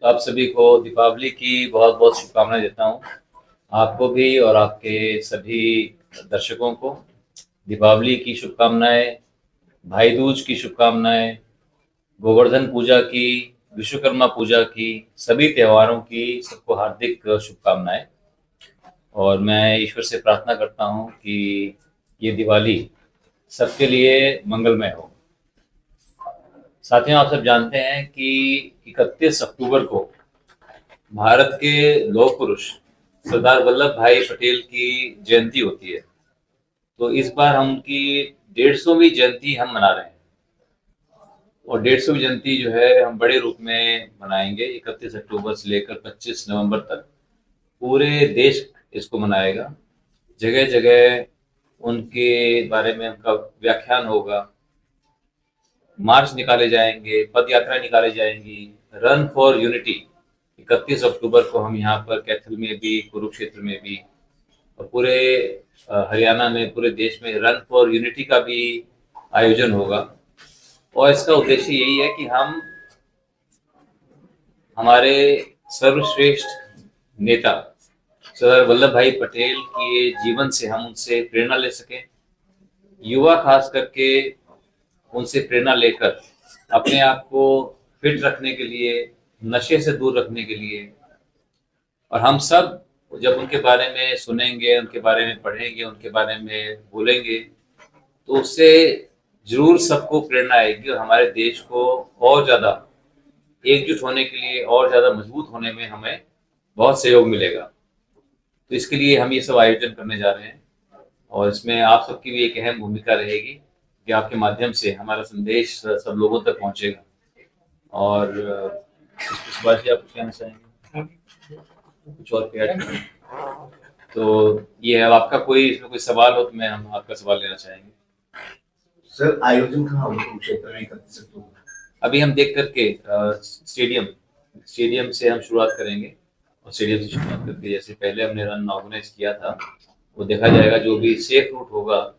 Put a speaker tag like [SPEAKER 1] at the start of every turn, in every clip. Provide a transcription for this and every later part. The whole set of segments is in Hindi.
[SPEAKER 1] तो आप सभी को दीपावली की बहुत बहुत शुभकामनाएं देता हूँ। आपको भी और आपके सभी दर्शकों को दीपावली की शुभकामनाएं, भाई दूज की शुभकामनाएं, गोवर्धन पूजा की, विश्वकर्मा पूजा की, सभी त्योहारों की सबको हार्दिक शुभकामनाएं। और मैं ईश्वर से प्रार्थना करता हूँ कि ये दिवाली सबके लिए मंगलमय हो। साथियों, आप सब जानते हैं कि 31 अक्टूबर को भारत के लौह पुरुष सरदार वल्लभ भाई पटेल की जयंती होती है। तो इस बार हम उनकी 150वीं जयंती हम मना रहे हैं। और 150वीं जयंती जो है हम बड़े रूप में मनाएंगे। 31 अक्टूबर से लेकर 25 नवंबर तक पूरे देश इसको मनाएगा। जगह जगह उनके बारे में उनका व्याख्यान होगा, मार्च निकाले जाएंगे, पद यात्रा निकाली जाएंगी, रन फॉर यूनिटी। 31 अक्टूबर को हम यहाँ पर कैथल में भी, कुरुक्षेत्र में भी और पूरे हरियाणा में, पूरे देश में रन फॉर यूनिटी का भी आयोजन होगा। और इसका उद्देश्य यही है कि हम हमारे सर्वश्रेष्ठ नेता सरदार वल्लभ भाई पटेल के जीवन से हम उनसे प्रेरणा ले सकें। युवा खास करके उनसे प्रेरणा लेकर अपने आप को फिट रखने के लिए, नशे से दूर रखने के लिए। और हम सब जब उनके बारे में सुनेंगे, उनके बारे में पढ़ेंगे, उनके बारे में बोलेंगे, तो उससे जरूर सबको प्रेरणा आएगी और हमारे देश को और ज़्यादा एकजुट होने के लिए, और ज़्यादा मजबूत होने में हमें बहुत सहयोग मिलेगा। तो इसके लिए हम ये सब आयोजन करने जा रहे हैं और इसमें आप सबकी भी एक अहम भूमिका रहेगी कि आपके माध्यम से हमारा संदेश सब लोगों तक पहुंचेगा। और इस बात से आप कुछ कहना चाहेंगे? कुछ और ऐड? तो ये है, अब आपका कोई इसमें कोई सवाल हो तो मैं हम आपका सवाल लेना चाहेंगे।
[SPEAKER 2] सर, आयोजन कहाँ होगा कुरुक्षेत्र में 31 अक्टूबर?
[SPEAKER 1] अभी हम देख करके स्टेडियम से हम शुरुआत करेंगे। और स्टेडियम से शुरुआत करके जैसे पहले हमने रन ऑर्गेनाइज किया था, वो देखा जाएगा। जो भी सेफ रूट होगा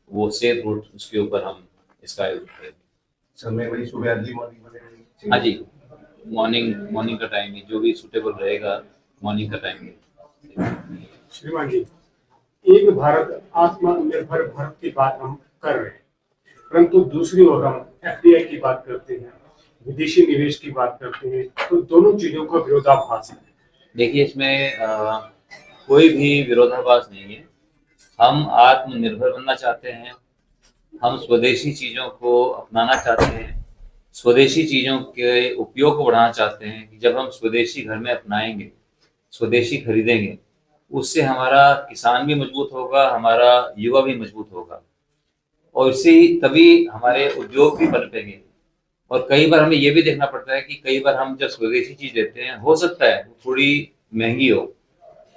[SPEAKER 1] वो सेफ रूट, उसके ऊपर हम इसका आयोजन करेंगे।
[SPEAKER 2] समय वही सुबह अर्ली मॉर्निंग बनेगा?
[SPEAKER 1] हाँ जी, मॉर्निंग का टाइम ही जो भी सूटेबल रहेगा, मॉर्निंग का टाइम ही।
[SPEAKER 3] श्रीमान जी, एक भारत आत्मनिर्भर भारत की बात हम कर रहे हैं, परंतु दूसरी ओर हम एफडीआई की बात करते हैं, विदेशी निवेश की बात करते हैं, तो दोनों चीजों का विरोधाभास है।
[SPEAKER 1] देखिए, इसमें कोई भी विरोधाभास नहीं है। हम आत्मनिर्भर बनना चाहते हैं, हम स्वदेशी चीज़ों को अपनाना चाहते हैं, स्वदेशी चीज़ों के उपयोग को बढ़ाना चाहते हैं। कि जब हम स्वदेशी घर में अपनाएंगे, स्वदेशी खरीदेंगे, उससे हमारा किसान भी मजबूत होगा, हमारा युवा भी मजबूत होगा और इससे ही तभी हमारे उद्योग भी पनपेंगे। और कई बार हमें ये भी देखना पड़ता है कि कई बार हम जब स्वदेशी चीज़ लेते हैं, हो सकता है थोड़ी महंगी हो,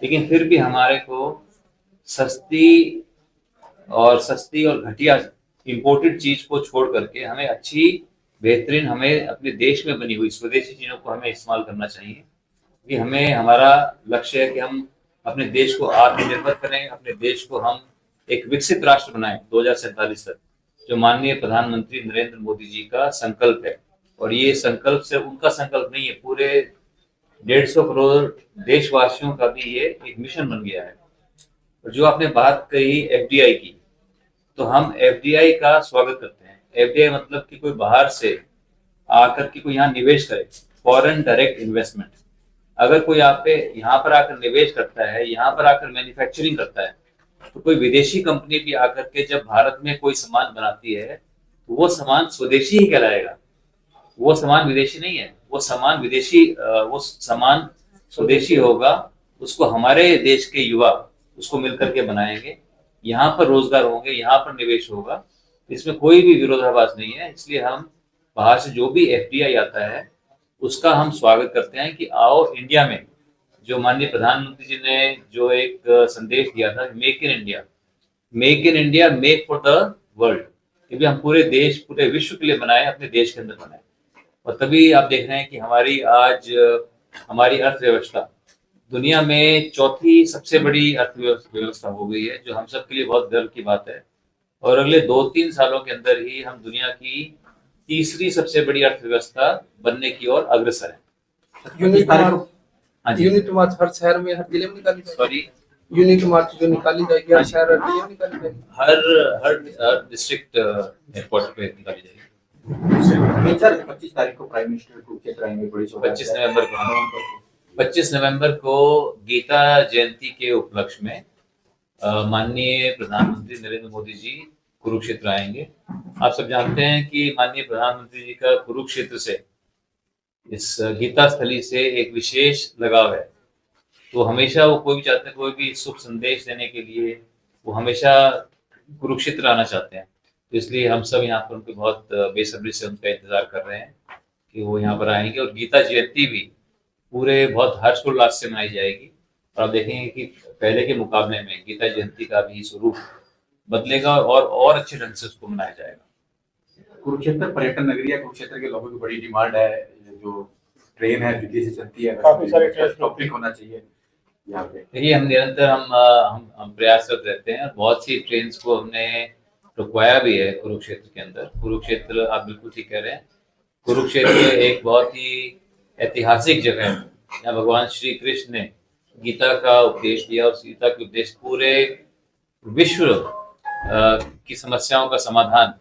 [SPEAKER 1] लेकिन फिर भी हमारे को सस्ती और घटिया इम्पोर्टेड चीज़ को छोड़ करके हमें अच्छी, बेहतरीन, हमें अपने देश में बनी हुई स्वदेशी चीज़ों को हमें इस्तेमाल करना चाहिए। कि हमें, हमारा लक्ष्य है कि हम अपने देश को आत्मनिर्भर करें, अपने देश को हम एक विकसित राष्ट्र बनाएं 2047 तक, जो माननीय प्रधानमंत्री नरेंद्र मोदी जी का संकल्प है। और ये संकल्प सिर्फ उनका संकल्प नहीं है, पूरे 150 करोड़ देशवासियों का भी ये एक मिशन बन गया है। और जो आपने बात कही एफडीआई की, तो हम एफडीआई का स्वागत करते हैं। एफडीआई मतलब कि कोई बाहर से आकर के कोई यहाँ निवेश करे, फॉरेन डायरेक्ट इन्वेस्टमेंट। अगर कोई आप पे यहाँ पर आकर निवेश करता है, यहाँ पर आकर मैन्युफैक्चरिंग करता है, तो कोई विदेशी कंपनी भी आकर के जब भारत में कोई सामान बनाती है, तो वो सामान स्वदेशी ही कहलाएगा। वो सामान विदेशी नहीं है, वो सामान विदेशी, वो सामान स्वदेशी होगा। उसको हमारे देश के युवा उसको मिलकर के बनाएंगे, यहाँ पर रोजगार होंगे, यहाँ पर निवेश होगा। इसमें कोई भी विरोधाभास नहीं है। इसलिए हम बाहर से जो भी एफडीआई आता है उसका हम स्वागत करते हैं कि आओ इंडिया में। जो माननीय प्रधानमंत्री जी ने जो एक संदेश दिया था, make in India, make in India, make for the world, कि भी हम पूरे देश, पूरे विश्व के लिए बनाए, अपने देश के अंदर बनाए। और तभी आप देख रहे हैं कि हमारी अर्थव्यवस्था दुनिया में चौथी सबसे बड़ी अर्थव्यवस्था हो गई है, जो हम सब के लिए बहुत गर्व की बात है। और अगले 2-3 सालों के अंदर ही हम दुनिया की तीसरी सबसे बड़ी अर्थव्यवस्था बनने की ओर अग्रसर है।
[SPEAKER 4] यूनिट मार्च,
[SPEAKER 1] हाँ जी,
[SPEAKER 4] यूनिट मार्च हर शहर में, हर जिले में निकाली जाएगी।
[SPEAKER 1] सॉरी,
[SPEAKER 4] यूनिट मार्च जो निकाली जाएगी हर शहर, हर जिले में निकाली जाएगी।
[SPEAKER 1] हर डिस्ट्रिक्ट एयरपोर्ट पे निकाली जाएगी।
[SPEAKER 5] सर 25 तारीख को प्राइम मिनिस्टर कुरुक्षेत्र आएंगे, बड़ी
[SPEAKER 1] 25 नवंबर को 25 नवंबर को गीता जयंती के उपलक्ष्य में माननीय प्रधानमंत्री नरेंद्र मोदी जी कुरुक्षेत्र आएंगे। आप सब जानते हैं कि माननीय प्रधानमंत्री जी का कुरुक्षेत्र से, इस गीता स्थली से एक विशेष लगाव है। तो हमेशा वो कोई भी चाहते हैं, कोई भी शुभ संदेश देने के लिए वो हमेशा कुरुक्षेत्र आना चाहते हैं। तो इसलिए हम सब यहाँ पर उनके बहुत बेसब्री से उनका इंतजार कर रहे हैं कि वो यहाँ पर आएंगे। और गीता जयंती भी पूरे बहुत हर्षोल्लास से मनाई जाएगी। और आप देखेंगे कि पहले के मुकाबले में गीता जयंती का भी स्वरूप बदलेगा और अच्छे ढंग से उसको मनाया जाएगा।
[SPEAKER 5] कुरुक्षेत्र पर्यटन नगरी है, कुरुक्षेत्र के लोगों की बड़ी डिमांड है, जो ट्रेन है दिल्ली से चलती है,
[SPEAKER 3] काफी सारे ट्रेन
[SPEAKER 5] टॉपिक होना चाहिए यहाँ पे।
[SPEAKER 1] देखिए, हम निरंतर हम प्रयासरत रहते हैं। बहुत सी ट्रेन को हमने रुकवाया भी है कुरुक्षेत्र के अंदर। कुरुक्षेत्र, आप बिल्कुल ठीक कह रहे हैं, कुरुक्षेत्र एक बहुत ही ऐतिहासिक जगह है जहाँ भगवान श्री कृष्ण ने गीता का उपदेश दिया। और गीता के उपदेश पूरे विश्व की समस्याओं का समाधान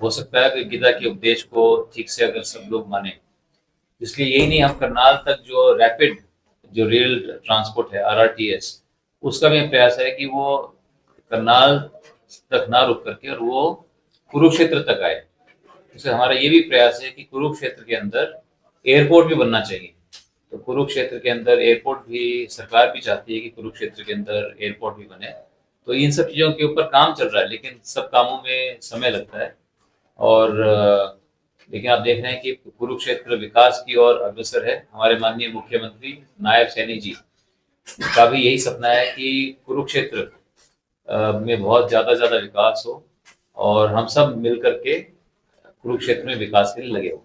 [SPEAKER 1] हो सकता है कि गीता के उपदेश को ठीक से अगर सब लोग माने। इसलिए यही नहीं, हम करनाल तक जो रैपिड जो रेल ट्रांसपोर्ट है RRTS, उसका भी प्रयास है कि वो करनाल तक ना रुक करके और वो कुरुक्षेत्र तक आए। इससे हमारा ये भी प्रयास है कि कुरुक्षेत्र के अंदर एयरपोर्ट भी बनना चाहिए। तो कुरुक्षेत्र के अंदर एयरपोर्ट भी, सरकार भी चाहती है कि कुरुक्षेत्र के अंदर एयरपोर्ट भी बने। तो इन सब चीज़ों के ऊपर काम चल रहा है, लेकिन सब कामों में समय लगता है। और लेकिन आप देख रहे हैं कि कुरुक्षेत्र विकास की ओर अग्रसर है। हमारे माननीय मुख्यमंत्री नायब सैनी जी का भी यही सपना है कि कुरुक्षेत्र में बहुत ज़्यादा विकास हो और हम सब मिल करके कुरुक्षेत्र में विकास के लिए लगे हो।